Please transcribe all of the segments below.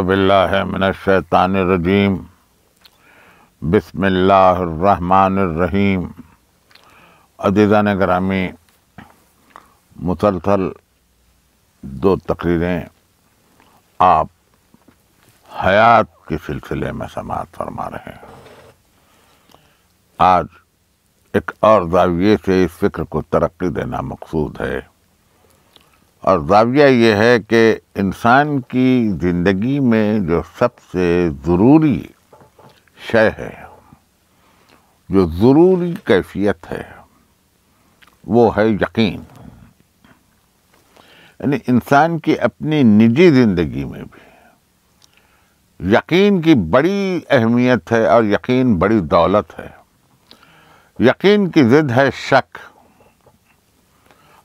باللہ من الشیطان الرجیم بسم اللہ الرحمن الرحیم۔ عزیزان گرامی، مسلسل 2 تقریریں آپ حیات کے سلسلے میں سماعت فرما رہے ہیں۔ آج ایک اور زاویے سے اس فکر کو ترقی دینا مقصود ہے، اور زاویہ یہ ہے کہ انسان کی زندگی میں جو سب سے ضروری شے ہے، جو ضروری کیفیت ہے، وہ ہے یقین۔ یعنی انسان کی اپنی نجی زندگی میں بھی یقین کی بڑی اہمیت ہے، اور یقین بڑی دولت ہے۔ یقین کی ضد ہے شک،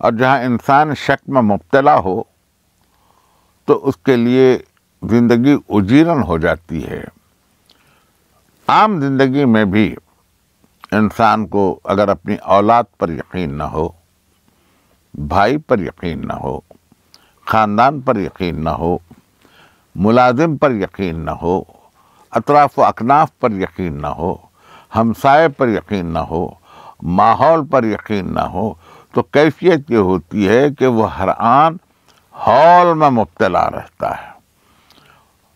اور جہاں انسان شک میں مبتلا ہو تو اس کے لیے زندگی اجیرن ہو جاتی ہے۔ عام زندگی میں بھی انسان کو اگر اپنی اولاد پر یقین نہ ہو، بھائی پر یقین نہ ہو، خاندان پر یقین نہ ہو، ملازم پر یقین نہ ہو، اطراف و اکناف پر یقین نہ ہو، ہمسائے پر یقین نہ ہو، ماحول پر یقین نہ ہو، تو کیفیت یہ ہوتی ہے کہ وہ ہر آن ہول میں مبتلا رہتا ہے۔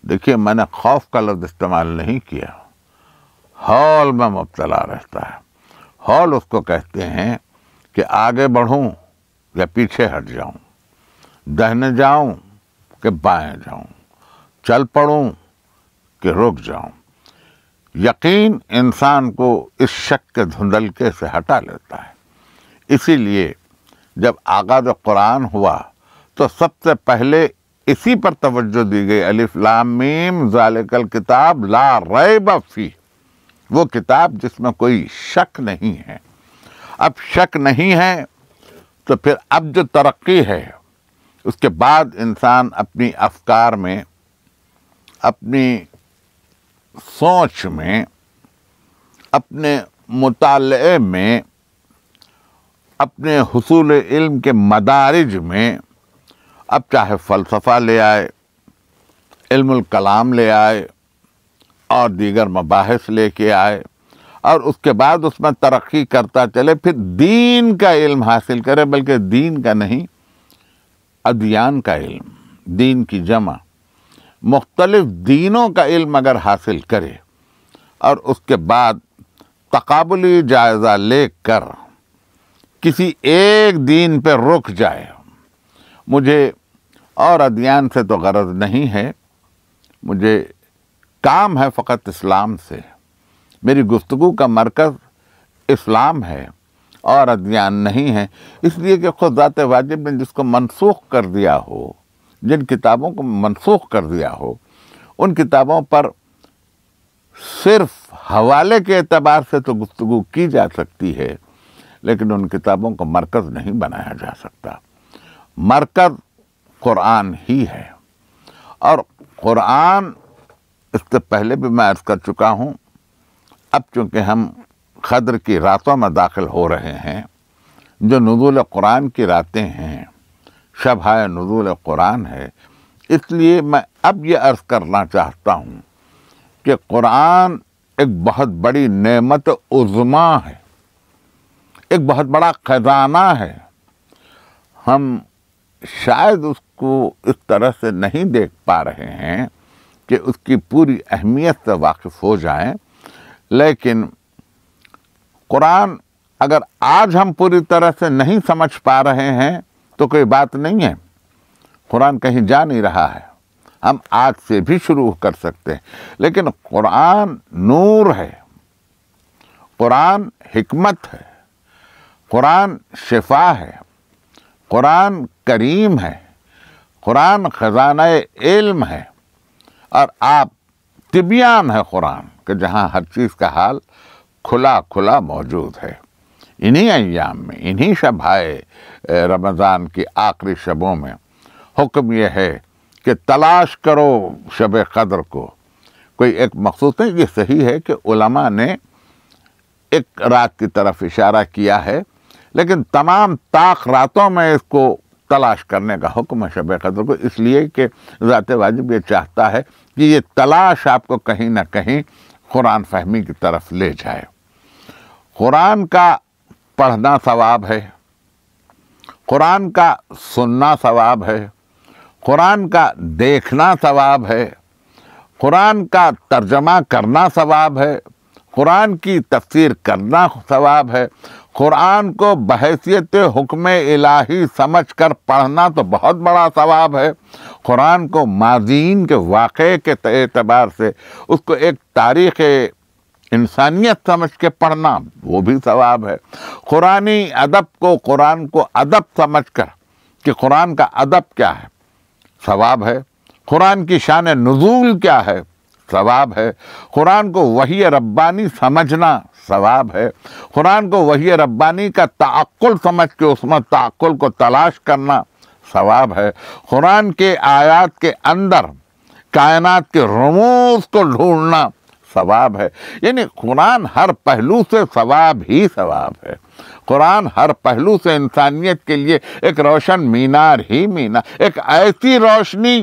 دیکھیے، میں نے خوف کا لفظ استعمال نہیں کیا، ہول میں مبتلا رہتا ہے۔ ہول اس کو کہتے ہیں کہ آگے بڑھوں یا پیچھے ہٹ جاؤں، دہنے جاؤں کہ بائیں جاؤں، چل پڑوں کہ رک جاؤں۔ یقین انسان کو اس شک کے دھندلکے سے ہٹا لیتا ہے۔ اسی لیے جب آغاز قرآن ہوا تو سب سے پہلے اسی پر توجہ دی گئی، الف لام میم ذالک الکتاب لا ریب فیہ، وہ کتاب جس میں کوئی شک نہیں ہے۔ اب شک نہیں ہے تو پھر اب جو ترقی ہے، اس کے بعد انسان اپنی افکار میں، اپنی سوچ میں، اپنے مطالعے میں، اپنے حصول علم کے مدارج میں، اب چاہے فلسفہ لے آئے، علم الکلام لے آئے، اور دیگر مباحث لے کے آئے، اور اس کے بعد اس میں ترقی کرتا چلے، پھر دین کا علم حاصل کرے، بلکہ دین کا نہیں، ادیان کا علم، دین کی جمع، مختلف دینوں کا علم اگر حاصل کرے، اور اس کے بعد تقابلی جائزہ لے کر کسی ایک دین پہ رک جائے۔ مجھے اور ادیان سے تو غرض نہیں ہے، مجھے کام ہے فقط اسلام سے۔ میری گفتگو کا مرکز اسلام ہے اور ادیان نہیں ہے، اس لیے کہ خود ذات واجب نے جس کو منسوخ کر دیا ہو، جن کتابوں کو منسوخ کر دیا ہو، ان کتابوں پر صرف حوالے کے اعتبار سے تو گفتگو کی جا سکتی ہے، لیکن ان کتابوں کو مرکز نہیں بنایا جا سکتا۔ مرکز قرآن ہی ہے، اور قرآن، اس سے پہلے بھی میں عرض کر چکا ہوں، اب چونکہ ہم قدر کی راتوں میں داخل ہو رہے ہیں، جو نزول قرآن کی راتیں ہیں، شبۂ نزول قرآن ہے، اس لیے میں اب یہ عرض کرنا چاہتا ہوں کہ قرآن ایک بہت بڑی نعمت عظمیٰ ہے، ایک بہت بڑا خزانہ ہے۔ ہم شاید اس کو اس طرح سے نہیں دیکھ پا رہے ہیں کہ اس کی پوری اہمیت سے واقف ہو جائیں، لیکن قرآن اگر آج ہم پوری طرح سے نہیں سمجھ پا رہے ہیں تو کوئی بات نہیں ہے، قرآن کہیں جا نہیں رہا ہے، ہم آج سے بھی شروع کر سکتے ہیں۔ لیکن قرآن نور ہے، قرآن حکمت ہے، قرآن شفا ہے، قرآن کریم ہے، قرآن خزانہ علم ہے، اور آپ طبیان ہے قرآن، کہ جہاں ہر چیز کا حال کھلا کھلا موجود ہے۔ انہی ایام میں، انہی شبائے رمضان کی آخری شبوں میں حکم یہ ہے کہ تلاش کرو شب قدر کو۔ کوئی ایک مخصوص نہیں، یہ صحیح ہے کہ علماء نے ایک رات کی طرف اشارہ کیا ہے، لیکن تمام طاق راتوں میں اس کو تلاش کرنے کا حکم ہے شب قدر کو، اس لیے کہ ذات واجب یہ چاہتا ہے کہ یہ تلاش آپ کو کہیں نہ کہیں قرآن فہمی کی طرف لے جائے۔ قرآن کا پڑھنا ثواب ہے، قرآن کا سننا ثواب ہے، قرآن کا دیکھنا ثواب ہے، قرآن کا ترجمہ کرنا ثواب ہے، قرآن کی تفسیر کرنا ثواب ہے، قرآن کو بحیثیت حکم الہی سمجھ کر پڑھنا تو بہت بڑا ثواب ہے، قرآن کو ماضین کے واقعے کے اعتبار سے اس کو ایک تاریخ انسانیت سمجھ کے پڑھنا وہ بھی ثواب ہے، قرآنی ادب کو، قرآن کو ادب سمجھ کر کہ قرآن کا ادب کیا ہے ثواب ہے، قرآن کی شان نزول کیا ہے ثواب ہے، قرآن کو وحی ربانی سمجھنا ثواب ہے، قرآن کو وحی ربانی کا تعقل سمجھ کے اس میں تعقل کو تلاش کرنا ثواب ہے، قرآن کے آیات کے اندر کائنات کے رموز کو ڈھونڈنا ثواب ہے۔ یعنی قرآن ہر پہلو سے ثواب ہی ثواب ہے، قرآن ہر پہلو سے انسانیت کے لیے ایک روشن مینار ہی مینار، ایک ایسی روشنی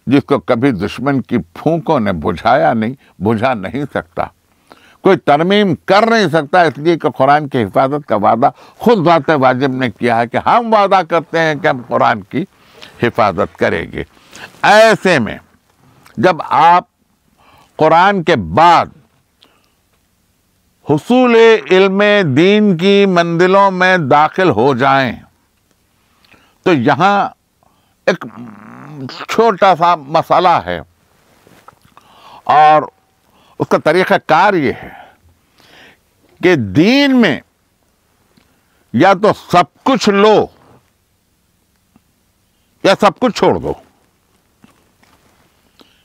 جس کو کبھی دشمن کی پھونکوں نے بجھا نہیں سکتا، کوئی ترمیم کر نہیں سکتا، اس لیے کہ قرآن کی حفاظت کا وعدہ خود ذات واجب نے کیا ہے کہ ہم وعدہ کرتے ہیں کہ ہم قرآن کی حفاظت کریں گے۔ ایسے میں جب آپ قرآن کے بعد حصول علم دین کی منزلوں میں داخل ہو جائیں تو یہاں ایک چھوٹا سا مسئلہ ہے، اور اس کا طریقہ کار یہ ہے کہ دین میں یا تو سب کچھ لو یا سب کچھ چھوڑ دو،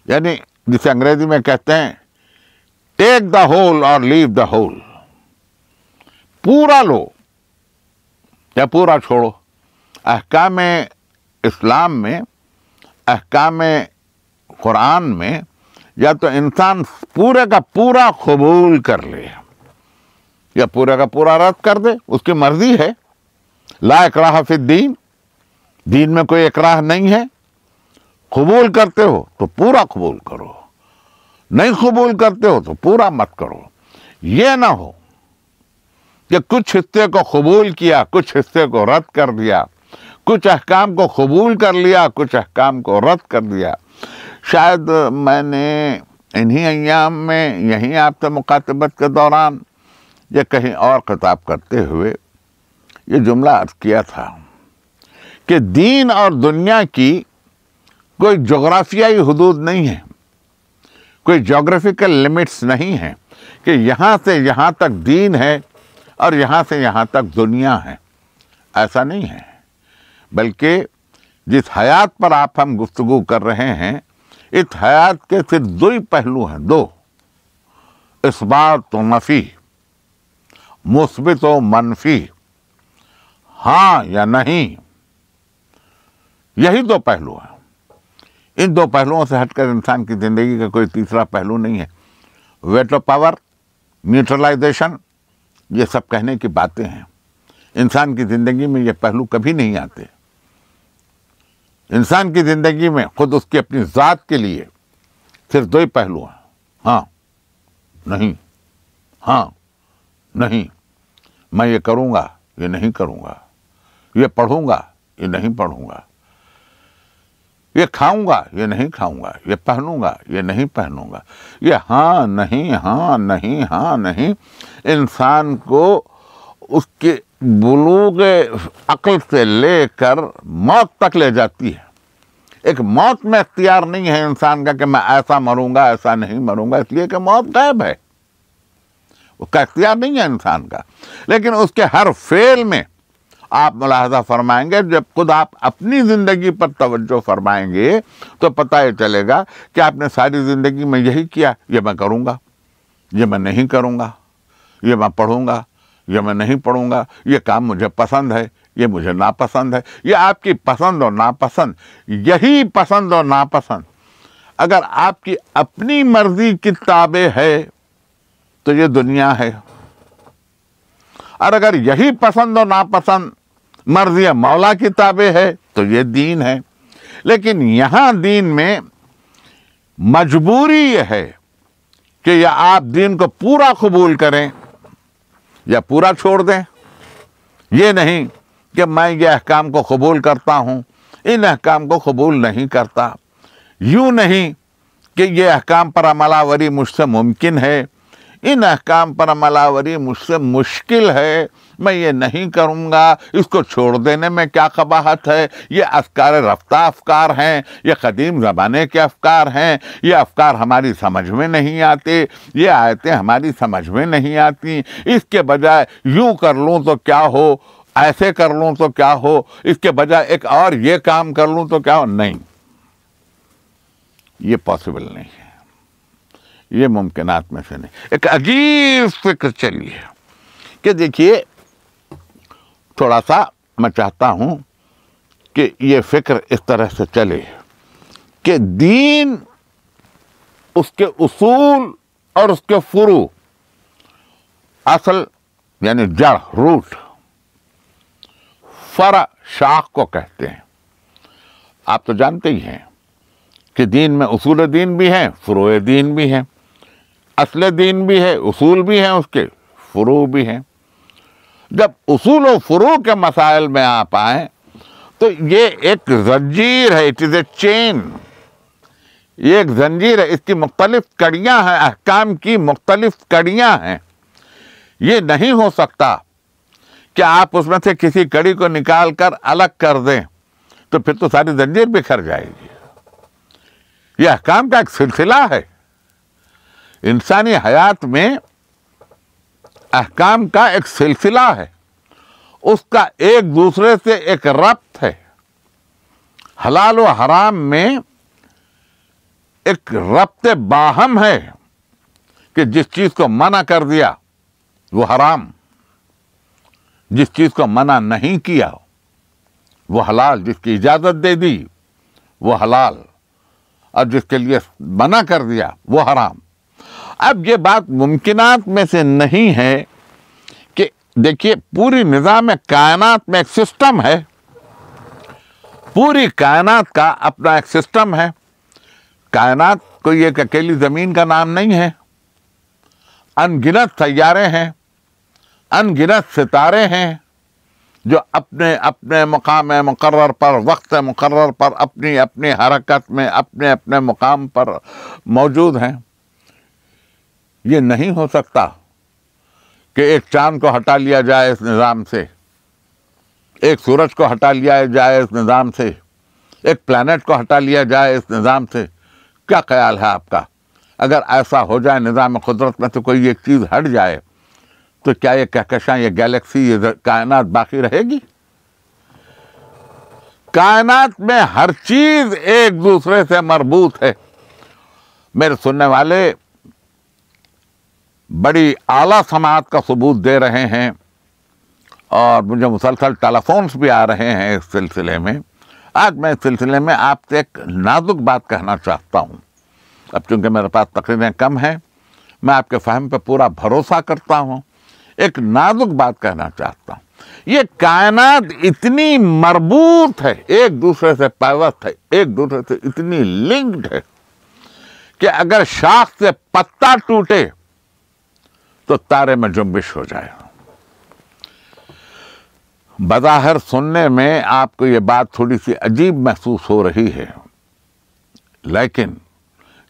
یعنی جسے انگریزی میں کہتے ہیں ٹیک دا ہول اور لیو دا ہول، پورا لو یا پورا چھوڑو۔ احکام اسلام میں، احکام قرآن میں یا تو انسان پورے کا پورا قبول کر لے یا پورا کا پورا رد کر دے، اس کی مرضی ہے۔ لا اکراہ فی الدین، دین میں کوئی اکراہ نہیں ہے، قبول کرتے ہو تو پورا قبول کرو، نہیں قبول کرتے ہو تو پورا مت کرو۔ یہ نہ ہو کہ کچھ حصے کو قبول کیا، کچھ حصے کو رد کر دیا، کچھ احکام کو قبول کر لیا، کچھ احکام کو رد کر دیا۔ شاید میں نے انہی ایام میں یہیں آپ سے مخاطبت کے دوران یا کہیں اور خطاب کرتے ہوئے یہ جملہ عرض کیا تھا کہ دین اور دنیا کی کوئی جغرافیائی حدود نہیں ہے، کوئی جغرافیکل لمٹس نہیں ہیں کہ یہاں سے یہاں تک دین ہے اور یہاں سے یہاں تک دنیا ہے، ایسا نہیں ہے۔ بلکہ جس حیات پر ہم گفتگو کر رہے ہیں، اس حیات کے صرف دو ہی پہلو ہیں، دو، اثبات و نفی، مثبت و منفی، ہاں یا نہیں، یہی دو پہلو ہیں۔ ان دو پہلوؤں سے ہٹ کر انسان کی زندگی کا کوئی تیسرا پہلو نہیں ہے۔ ویٹو پاور، نیوٹرلائزیشن، یہ سب کہنے کی باتیں ہیں، انسان کی زندگی میں یہ پہلو کبھی نہیں آتے۔ انسان کی زندگی میں خود اس کی اپنی ذات کے لیے صرف دو ہی پہلو ہیں، ہاں نہیں، ہاں نہیں، میں یہ کروں گا، یہ نہیں کروں گا، یہ پڑھوں گا، یہ نہیں پڑھوں گا، یہ کھاؤں گا، یہ نہیں کھاؤں گا، یہ پہنوں گا، یہ نہیں پہنوں گا، یہ ہاں نہیں، ہاں نہیں، ہاں نہیں، انسان کو اس کے بلوغ عقل سے لے کر موت تک لے جاتی ہے۔ ایک موت میں اختیار نہیں ہے انسان کا کہ میں ایسا مروں گا، ایسا نہیں مروں گا، اس لیے کہ موت غائب ہے، اس کا اختیار نہیں ہے انسان کا۔ لیکن اس کے ہر فعل میں آپ ملاحظہ فرمائیں گے، جب خود آپ اپنی زندگی پر توجہ فرمائیں گے تو پتہ یہ چلے گا کہ آپ نے ساری زندگی میں یہی کیا، یہ میں کروں گا، یہ میں نہیں کروں گا، یہ میں پڑھوں گا، یہ میں نہیں پڑھوں گا، یہ کام مجھے پسند ہے، یہ مجھے ناپسند ہے۔ یہ آپ کی پسند اور ناپسند، یہی پسند اور ناپسند اگر آپ کی اپنی مرضی کی تابع ہے تو یہ دنیا ہے، اور اگر یہی پسند اور ناپسند مرضی مولا کی تابع ہے تو یہ دین ہے. لیکن یہاں دین میں مجبوری یہ ہے کہ یا آپ دین کو پورا قبول کریں یا پورا چھوڑ دیں. یہ نہیں کہ میں یہ احکام کو قبول کرتا ہوں، ان احکام کو قبول نہیں کرتا. یوں نہیں کہ یہ احکام پر عمل آوری مجھ سے ممکن ہے، ان احکام پر عمل آوری مجھ سے مشکل ہے، میں یہ نہیں کروں گا، اس کو چھوڑ دینے میں کیا قباحت ہے. یہ افکار رفتہ افکار ہیں، یہ قدیم زمانے کے افکار ہیں، یہ افکار ہماری سمجھ میں نہیں آتے، یہ آیتیں ہماری سمجھ میں نہیں آتی. اس کے بجائے یوں کر لوں تو کیا ہو، ایسے کر لوں تو کیا ہو، اس کے بجائے ایک اور یہ کام کر لوں تو کیا ہو. نہیں، یہ پاسبل نہیں ہے، یہ ممکنات میں سے نہیں. ایک عجیب فکر چلی ہے کہ دیکھیے، تھوڑا سا میں چاہتا ہوں کہ یہ فکر اس طرح سے چلے کہ دین، اس کے اصول اور اس کے فروع، اصل یعنی جڑ، روٹ، فرع شاخ کو کہتے ہیں. آپ تو جانتے ہی ہیں کہ دین میں اصول دین بھی ہیں، فروع دین بھی ہیں. اصل دین بھی ہے، اصول بھی ہیں، اس کے فروع بھی ہیں. جب اصول و فروع کے مسائل میں آپ آئیں تو یہ ایک زنجیر ہے، اٹ از اے چین. یہ ایک زنجیر ہے، اس کی مختلف کڑیاں ہیں، احکام کی مختلف کڑیاں ہیں. یہ نہیں ہو سکتا کہ آپ اس میں سے کسی کڑی کو نکال کر الگ کر دیں، تو پھر تو ساری زنجیر بکھر جائے گی. یہ احکام کا ایک سلسلہ ہے. انسانی حیات میں احکام کا ایک سلسلہ ہے، اس کا ایک دوسرے سے ایک ربط ہے. حلال و حرام میں ایک ربط باہم ہے کہ جس چیز کو منع کر دیا وہ حرام، جس چیز کو منع نہیں کیا وہ حلال، جس کی اجازت دے دی وہ حلال، اور جس کے لیے منع کر دیا وہ حرام. اب یہ بات ممکنات میں سے نہیں ہے کہ دیکھیے، پوری نظام کائنات میں ایک سسٹم ہے، پوری کائنات کا اپنا ایک سسٹم ہے. کائنات کوئی ایک اکیلی زمین کا نام نہیں ہے، ان گنت سیارے ہیں، ان گنت ستارے ہیں جو اپنے اپنے مقام مقرر پر، وقت مقرر پر، اپنی اپنی حرکت میں اپنے اپنے مقام پر موجود ہیں. یہ نہیں ہو سکتا کہ ایک چاند کو ہٹا لیا جائے اس نظام سے، ایک سورج کو ہٹا لیا جائے اس نظام سے، ایک پلانٹ کو ہٹا لیا جائے اس نظام سے. کیا خیال ہے آپ کا؟ اگر ایسا ہو جائے، نظام قدرت میں سے کوئی ایک چیز ہٹ جائے، تو کیا یہ کہکشاں، یہ گیلیکسی، یہ کائنات باقی رہے گی؟ کائنات میں ہر چیز ایک دوسرے سے مربوط ہے. میرے سننے والے بڑی اعلیٰ سماعت کا ثبوت دے رہے ہیں، اور مجھے مسلسل ٹیلیفونز بھی آ رہے ہیں اس سلسلے میں. آج میں اس سلسلے میں آپ سے ایک نازک بات کہنا چاہتا ہوں. اب چونکہ میرے پاس تقریریں کم ہیں، میں آپ کے فہم پہ پورا بھروسہ کرتا ہوں. ایک نازک بات کہنا چاہتا ہوں. یہ کائنات اتنی مربوط ہے، ایک دوسرے سے پیوست ہے، ایک دوسرے سے اتنی لنکڈ ہے کہ اگر شاخ سے پتا ٹوٹے تو تارے میں جنبش ہو جائے. بظاہر سننے میں آپ کو یہ بات تھوڑی سی عجیب محسوس ہو رہی ہے، لیکن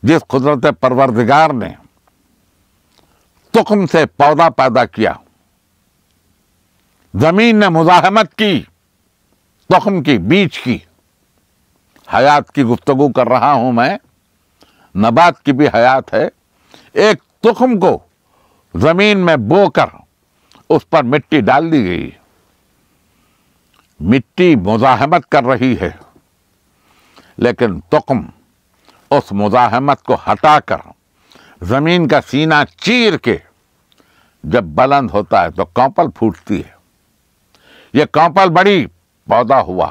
جس قدرت پروردگار نے تخم سے پودا پیدا کیا، زمین نے مزاحمت کی، تخم کی، بیج کی، حیات کی گفتگو کر رہا ہوں میں، نبات کی بھی حیات ہے. ایک تخم کو زمین میں بو کر اس پر مٹی ڈال دی گئی، مٹی مزاحمت کر رہی ہے، لیکن تخم اس مزاحمت کو ہٹا کر زمین کا سینہ چیر کے جب بلند ہوتا ہے تو کونپل پھوٹتی ہے. یہ کونپل بڑی، پودا ہوا،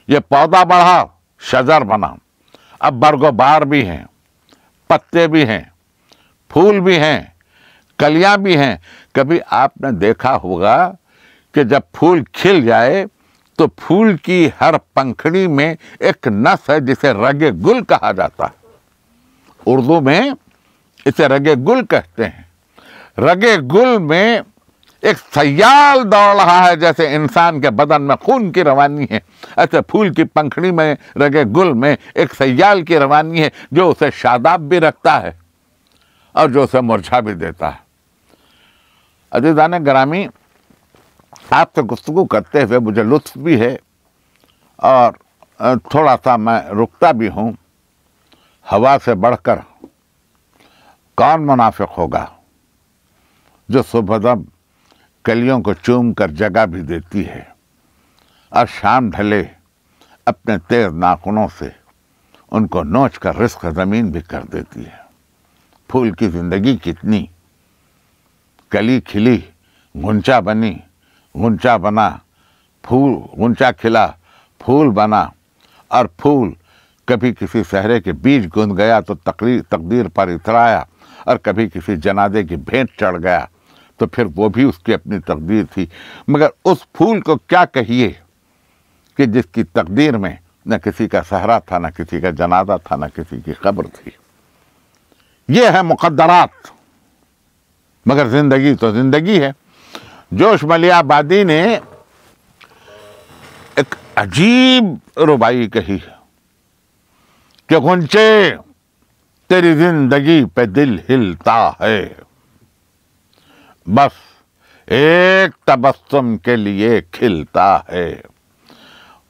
یہ پودا بڑھا، شجر بنا. اب برگ و بار بھی ہیں، پتے بھی ہیں، پھول بھی ہیں، کلیاں بھی ہیں. کبھی آپ نے دیکھا ہوگا کہ جب پھول کھل جائے تو پھول کی ہر پنکھڑی میں ایک نس ہے جسے رگ گل کہا جاتا ہے۔ اردو میں اسے رگ گل کہتے ہیں۔ رگ گل میں ایک سیال دوڑ رہا ہے، جیسے انسان کے بدن میں خون کی روانی ہے، ایسے پھول کی پنکھڑی میں، رگ گل میں ایک سیال کی روانی ہے جو اسے شاداب بھی رکھتا ہے اور جو اسے مرجھا بھی دیتا ہے۔ عزیزان گرامی، آپ سے گفتگو کرتے ہوئے مجھے لطف بھی ہے اور تھوڑا سا میں رکتا بھی ہوں۔ ہوا سے بڑھ کر کون منافق ہوگا جو صبح دم کلیوں کو چوم کر جگہ بھی دیتی ہے اور شام ڈھلے اپنے تیز ناخنوں سے ان کو نوچ کر رزق زمین بھی کر دیتی ہے۔ پھول کی زندگی کتنی، کلی کھلی، غنچہ بنی، غنچہ بنا، پھول، غنچہ کھلا، پھول بنا، اور پھول کبھی کسی صحرے کے بیچ گند گیا تو تقدیر پر اترایا، اور کبھی کسی جنازے کی بھینٹ چڑھ گیا تو پھر وہ بھی اس کی اپنی تقدیر تھی۔ مگر اس پھول کو کیا کہیے کہ جس کی تقدیر میں نہ کسی کا صحرا تھا، نہ کسی کا جنازہ تھا، نہ کسی کی قبر تھی۔ یہ ہے مقدرات، مگر زندگی تو زندگی ہے۔ جوش ملیح آبادی نے ایک عجیب ربائی کہی کہ غنچے تیری زندگی پہ دل ہلتا ہے، بس ایک تبسم کے لیے کھلتا ہے۔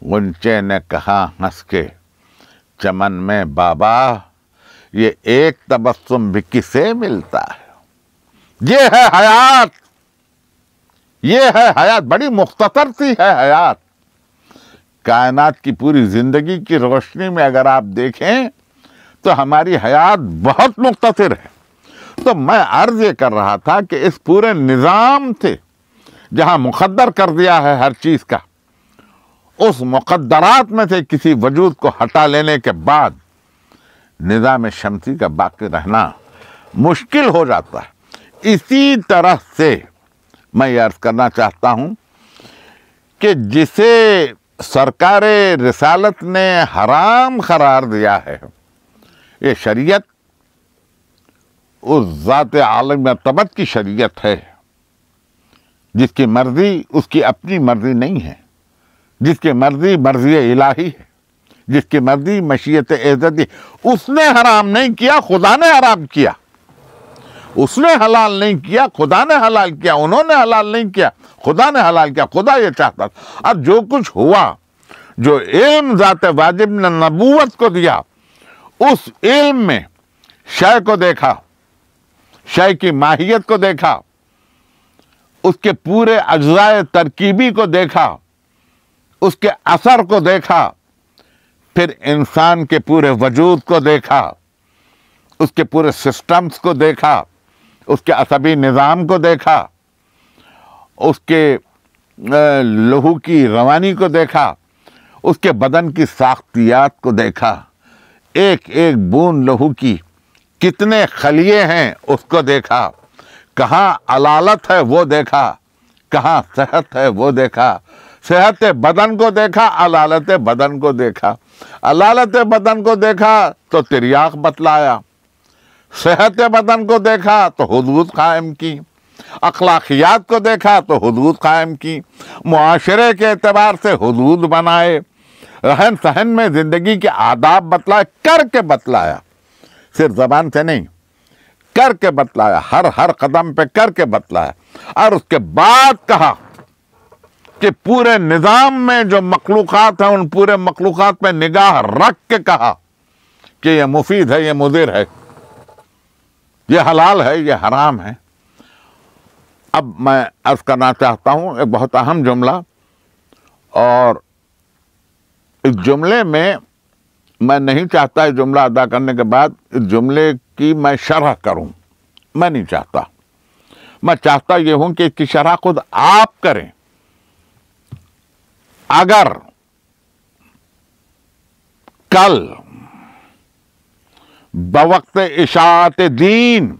غنچے نے کہا ہنس کے چمن میں بابا، یہ ایک تبسم بھی کسے ملتا ہے۔ یہ ہے حیات، یہ ہے حیات، بڑی مختصر سی ہے حیات۔ کائنات کی پوری زندگی کی روشنی میں اگر آپ دیکھیں تو ہماری حیات بہت مختصر ہے۔ تو میں عرض یہ کر رہا تھا کہ اس پورے نظام سے جہاں مقدر کر دیا ہے ہر چیز کا، اس مقدرات میں سے کسی وجود کو ہٹا لینے کے بعد نظام شمسی کا باقی رہنا مشکل ہو جاتا ہے۔ اسی طرح سے میں یہ عرض کرنا چاہتا ہوں کہ جسے سرکار رسالت نے حرام قرار دیا ہے، یہ شریعت اس ذات عالم مرتبت کی شریعت ہے جس کی مرضی اس کی اپنی مرضی نہیں ہے، جس کی مرضی مرضی الہی ہے، جس کی مرضی مشیت اعزتی۔ اس نے حرام نہیں کیا، خدا نے حرام کیا۔ اس نے حلال نہیں کیا، خدا نے حلال کیا۔ انہوں نے حلال نہیں کیا، خدا نے حلال کیا۔ خدا یہ چاہتا تھا۔ اب جو کچھ ہوا، جو علم ذات واجب نے نبوت کو دیا، اس علم میں شے کو دیکھا، شے کی ماہیت کو دیکھا، اس کے پورے اجزاء ترکیبی کو دیکھا، اس کے اثر کو دیکھا، پھر انسان کے پورے وجود کو دیکھا، اس کے پورے سسٹمز کو دیکھا، اس کے عصبی نظام کو دیکھا، اس کے لہو کی روانی کو دیکھا، اس کے بدن کی ساختیات کو دیکھا، ایک ایک بوند لہو کی کتنے خلیے ہیں اس کو دیکھا، کہاں علالت ہے وہ دیکھا، کہاں صحت ہے وہ دیکھا، صحت بدن کو دیکھا، علالت بدن کو دیکھا، علالت بدن کو دیکھا تو تریاق بتلایا، صحت بدن کو دیکھا تو حدود قائم کی، اخلاقیات کو دیکھا تو حدود قائم کی، معاشرے کے اعتبار سے حدود بنائے، رہن سہن میں زندگی کے آداب بتلائے، کر کے بتلایا، صرف زبان سے نہیں، کر کے بتلایا، ہر قدم پہ کر کے بتلایا۔ اور اس کے بعد کہا کہ پورے نظام میں جو مخلوقات ہیں ان پورے مخلوقات پہ نگاہ رکھ کے کہا کہ یہ مفید ہے، یہ مضر ہے، یہ حلال ہے، یہ حرام ہے۔ اب میں عرض کرنا چاہتا ہوں ایک بہت اہم جملہ، اور اس جملے میں میں نہیں چاہتا اس جملہ ادا کرنے کے بعد اس جملے کی میں شرح کروں، میں نہیں چاہتا۔ میں چاہتا یہ ہوں کہ اس کی شرح خود آپ کریں۔ اگر کل بوقت اشاعت دین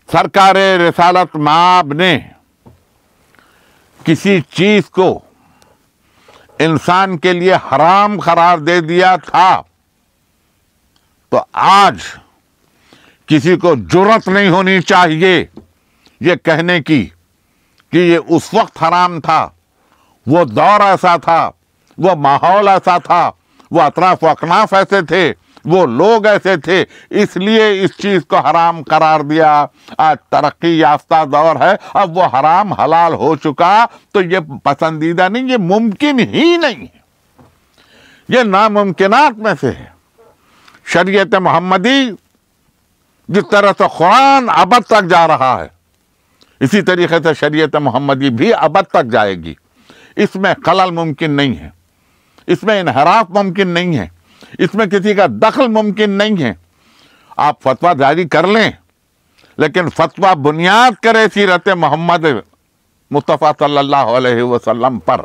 سرکار رسالت مآب نے کسی چیز کو انسان کے لیے حرام قرار دے دیا تھا تو آج کسی کو جرأت نہیں ہونی چاہیے یہ کہنے کی کہ یہ اس وقت حرام تھا، وہ دور ایسا تھا، وہ ماحول ایسا تھا، وہ اطراف و اکناف ایسے تھے، وہ لوگ ایسے تھے، اس لیے اس چیز کو حرام قرار دیا۔ آج ترقی یافتہ دور ہے، اب وہ حرام حلال ہو چکا تو یہ پسندیدہ نہیں، یہ ممکن ہی نہیں ہے، یہ ناممکنات میں سے ہے۔ شریعت محمدی جس طرح سے قرآن ابد تک جا رہا ہے، اسی طریقے سے شریعت محمدی بھی ابد تک جائے گی۔ اس میں خلل ممکن نہیں ہے، اس میں انحراف ممکن نہیں ہے، اس میں کسی کا دخل ممکن نہیں ہے۔ آپ فتویٰ جاری کر لیں لیکن فتویٰ بنیاد کرے سیرت محمد مصطفیٰ صلی اللہ علیہ وسلم پر،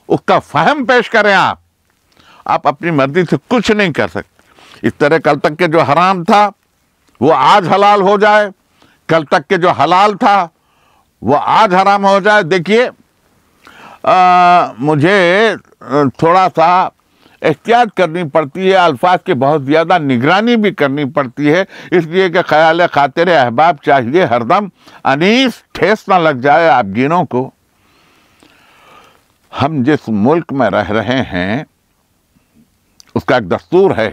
اس کا فہم پیش کریں۔ آپ اپنی مرضی سے کچھ نہیں کر سکتے۔ اس طرح کل تک کے جو حرام تھا وہ آج حلال ہو جائے، کل تک کے جو حلال تھا وہ آج حرام ہو جائے۔ دیکھیے مجھے تھوڑا سا احتیاط کرنی پڑتی ہے، الفاظ کی بہت زیادہ نگرانی بھی کرنی پڑتی ہے، اس لیے کہ خیال خاطر احباب چاہیے ہر دم انیس ٹھیس نہ لگ جائے آپ جینوں کو۔ ہم جس ملک میں رہ رہے ہیں اس کا ایک دستور ہے،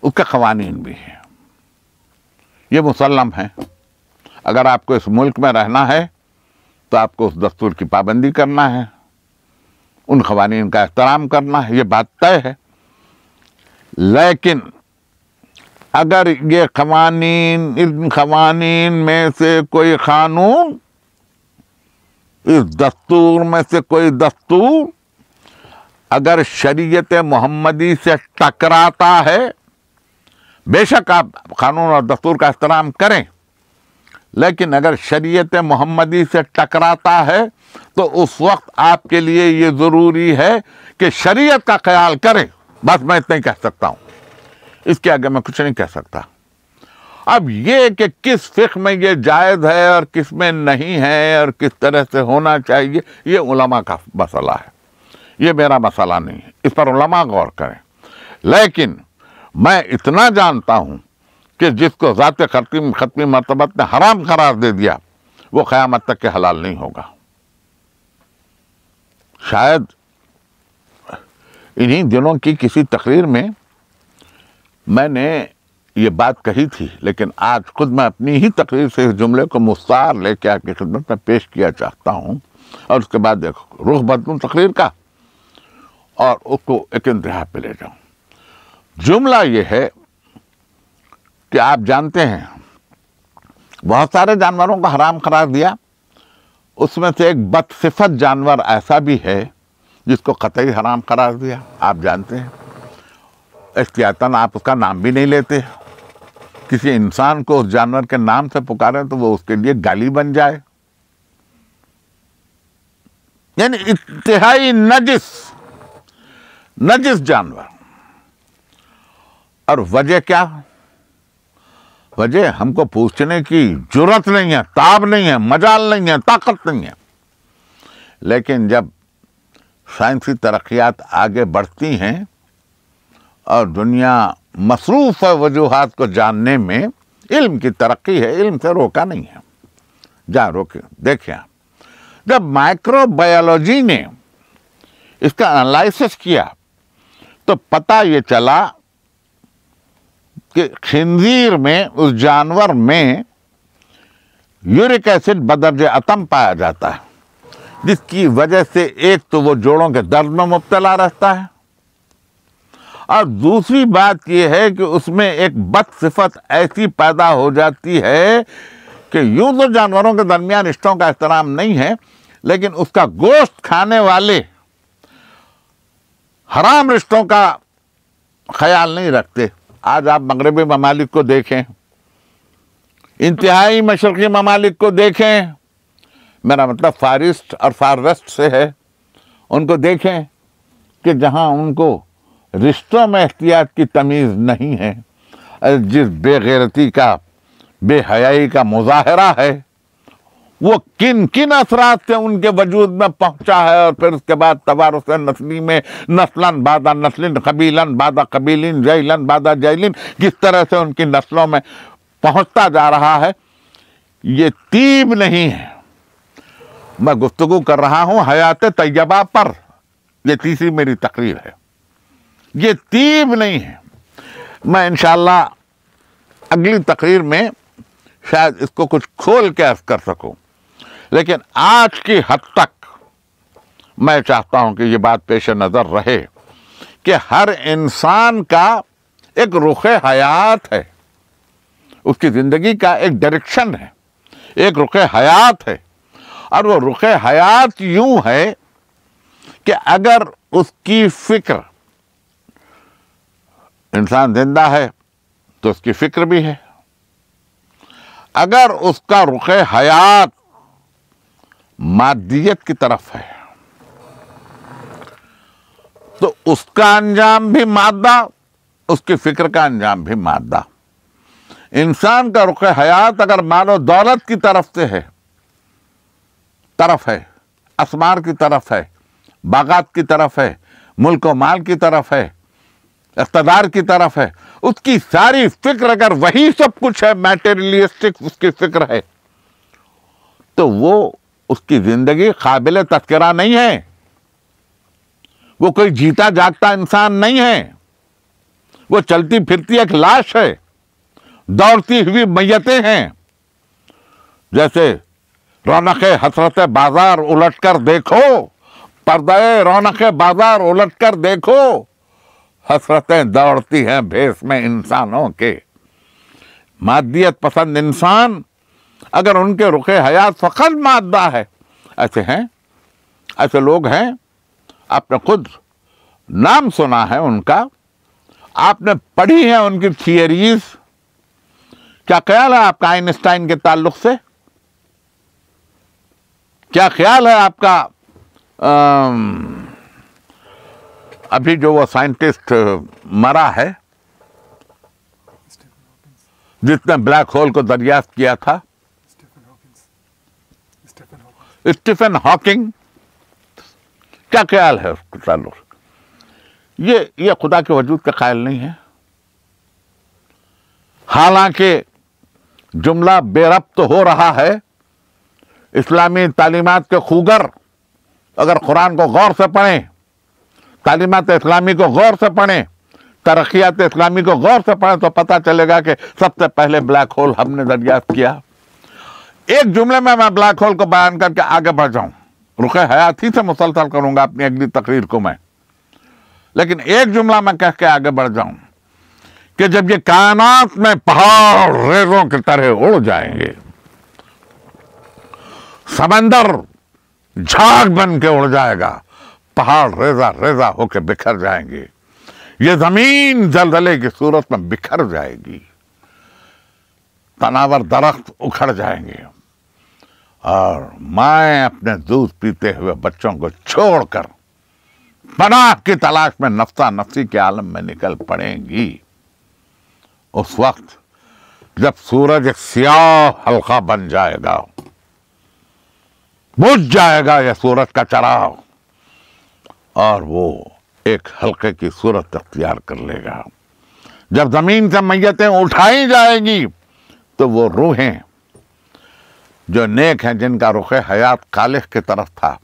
اس کے قوانین بھی ہیں، یہ مسلم ہے۔ اگر آپ کو اس ملک میں رہنا ہے تو آپ کو اس دستور کی پابندی کرنا ہے، ان قوانین کا احترام کرنا ہے، یہ بات طے ہے۔ لیکن اگر یہ قوانین، ان قوانین میں سے کوئی قانون، اس دستور میں سے کوئی دستور اگر شریعت محمدی سے ٹکراتا ہے، بے شک آپ قانون اور دستور کا احترام کریں، لیکن اگر شریعت محمدی سے ٹکراتا ہے تو اس وقت آپ کے لیے یہ ضروری ہے کہ شریعت کا خیال کریں۔ بس میں اتنا ہی کہہ سکتا ہوں، اس کے آگے میں کچھ نہیں کہہ سکتا۔ اب یہ کہ کس فقہ میں یہ جائز ہے اور کس میں نہیں ہے اور کس طرح سے ہونا چاہیے، یہ علماء کا مسئلہ ہے، یہ میرا مسئلہ نہیں ہے، اس پر علماء غور کریں۔ لیکن میں اتنا جانتا ہوں کہ جس کو ذات ختمی مرتبت نے حرام قرار دے دیا وہ قیامت تک کے حلال نہیں ہوگا۔ شاید انہی دنوں کی کسی تقریر میں میں نے یہ بات کہی تھی، لیکن آج خود میں اپنی ہی تقریر سے اس جملے کو مستعار لے کے آپ کی خدمت میں پیش کیا چاہتا ہوں، اور اس کے بعد رخ بدلوں تقریر کا اور اس کو ایک انتہا پہ لے جاؤں۔ جملہ یہ ہے کہ آپ جانتے ہیں بہت سارے جانوروں کو حرام قرار دیا، اس میں سے ایک بدصفت جانور ایسا بھی ہے جس کو قطعی حرام قرار دیا، آپ جانتے ہیں۔ احتیاطاً آپ اس کا نام بھی نہیں لیتے، کسی انسان کو اس جانور کے نام سے پکاریں تو وہ اس کے لیے گالی بن جائے، یعنی انتہائی نجس جانور۔ اور وجہ کیا؟ وجہ ہم کو پوچھنے کی جرأت نہیں ہے، تاب نہیں ہے، مجال نہیں ہے، طاقت نہیں ہے۔ لیکن جب سائنسی ترقیات آگے بڑھتی ہیں اور دنیا مصروف ہے وجوہات کو جاننے میں، علم کی ترقی ہے، علم سے روکا نہیں ہے، جہاں روکے۔ دیکھیں جب مائکرو بایولوجی نے اس کا انالائسس کیا تو پتہ یہ چلا کہ خنزیر میں، اس جانور میں یورک ایسڈ بدرجہ اتم پایا جاتا ہے، جس کی وجہ سے ایک تو وہ جوڑوں کے درد میں مبتلا رہتا ہے، اور دوسری بات یہ ہے کہ اس میں ایک بدصفت ایسی پیدا ہو جاتی ہے کہ یوں تو جانوروں کے درمیان رشتوں کا احترام نہیں ہے، لیکن اس کا گوشت کھانے والے حرام رشتوں کا خیال نہیں رکھتے۔ آج آپ مغربی ممالک کو دیکھیں، انتہائی مشرقی ممالک کو دیکھیں، میرا مطلب فار ایسٹ اور فار ویسٹ سے ہے، ان کو دیکھیں کہ جہاں ان کو رشتوں میں احتیاط کی تمیز نہیں ہے، جس بے غیرتی کا، بے حیائی کا مظاہرہ ہے، وہ کن کن اثرات سے ان کے وجود میں پہنچا ہے، اور پھر اس کے بعد توارث نسلی میں نسلاً بعد نسل، قبیلاً بعد قبیلین، جیلاً بعد جیلین، کس طرح سے ان کی نسلوں میں پہنچتا جا رہا ہے. یہ طیب نہیں ہے. میں گفتگو کر رہا ہوں حیات طیبہ پر. یہ تیسری میری تقریر ہے. یہ طیب نہیں ہے. میں انشاءاللہ اگلی تقریر میں شاید اس کو کچھ کھول کے عرض کر سکوں، لیکن آج کی حد تک میں چاہتا ہوں کہ یہ بات پیش نظر رہے کہ ہر انسان کا ایک رخ حیات ہے، اس کی زندگی کا ایک ڈائریکشن ہے، ایک رخ حیات ہے. اور وہ رخ حیات یوں ہے کہ اگر اس کی فکر، انسان زندہ ہے تو اس کی فکر بھی ہے، اگر اس کا رخ حیات مادیت کی طرف ہے تو اس کا انجام بھی مادہ، اس کی فکر کا انجام بھی مادہ. انسان کا رخ حیات اگر مال و دولت کی طرف سے ہے، اسمار کی طرف ہے، باغات کی طرف ہے، ملک و مال کی طرف ہے، اقتدار کی طرف ہے، اس کی ساری فکر اگر وہی سب کچھ ہے، میٹیریلسٹک اس کی فکر ہے، تو وہ اس کی زندگی قابل تذکرہ نہیں ہے. وہ کوئی جیتا جاگتا انسان نہیں ہے. وہ چلتی پھرتی ایک لاش ہے، دوڑتی ہوئی میتیں ہیں. جیسے رونق حسرت بازار الٹ کر دیکھو، پردہ رونق بازار الٹ کر دیکھو، حسرتیں دوڑتی ہیں بھیس میں انسانوں کے. مادیت پسند انسان اگر ان کے رخ حیات فقط مادہ ہے، ایسے لوگ ہیں، آپ نے خود نام سنا ہے ان کا، آپ نے پڑھی ہے ان کی تھیئریز. کیا خیال ہے آپ کا آئنسٹائن کے تعلق سے؟ کیا خیال ہے آپ کا ابھی جو وہ سائنٹسٹ مرا ہے جس نے بلیک ہول کو دریافت کیا تھا، اسٹیفن ہاکنگ، کیا خیال ہے اس کے تعلق؟ یہ خدا کے وجود کا قائل نہیں ہے. حالانکہ جملہ بے ربط ہو رہا ہے. اسلامی تعلیمات کے خوگر اگر قرآن کو غور سے پڑھیں، تعلیمات اسلامی کو غور سے پڑھیں، ترقیات اسلامی کو غور سے پڑھیں، تو پتہ چلے گا کہ سب سے پہلے بلیک ہول ہم نے دریافت کیا. ایک جملے میں بلیک ہول کو بیان کر کے آگے بڑھ جاؤں. رخ حیات ہی سے مسلسل کروں گا اپنی اگلی تقریر کو میں، لیکن ایک جملہ میں کہہ کے آگے بڑھ جاؤں کہ جب یہ کائنات میں پہاڑ ریزوں کی طرح اڑ جائیں گے، سمندر جھاگ بن کے اڑ جائے گا، پہاڑ ریزہ ریزہ ہو کے بکھر جائیں گے، یہ زمین زلزلے کی صورت میں بکھر جائے گی، تناور درخت اکھڑ جائیں گے، اور مائیں اپنے دودھ پیتے ہوئے بچوں کو چھوڑ کر پناہ کی تلاش میں نفسا نفسی کے عالم میں نکل پڑیں گی. اس وقت جب سورج ایک سیاہ حلقہ بن جائے گا، بجھ جائے گا یہ سورج کا چراغ، اور وہ ایک حلقے کی صورت اختیار کر لے گا. جب زمین سے میتیں اٹھائی جائیں گی تو وہ روحیں جو نیک ہیں، جن کا رخ حیات خالق کی طرف تھا،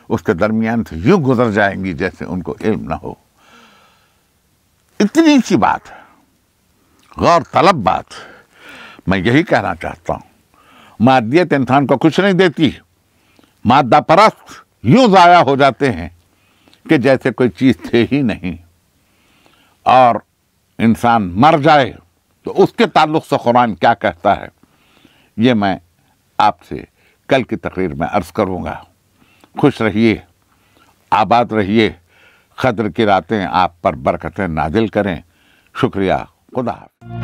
اس کے درمیان سے یوں گزر جائیں گی جیسے ان کو علم نہ ہو. اتنی سی بات ہے، غور طلب بات. میں یہی کہنا چاہتا ہوں، مادیت انسان کو کچھ نہیں دیتی. مادہ پرست یوں ضائع ہو جاتے ہیں کہ جیسے کوئی چیز تھے ہی نہیں. اور انسان مر جائے تو اس کے تعلق سے قرآن کیا کہتا ہے، یہ میں آپ سے کل کی تقریر میں عرض کروں گا. خوش رہیے، آباد رہیے. قدر کی راتیں آپ پر برکتیں نازل کریں. شکریہ. خدا حافظ.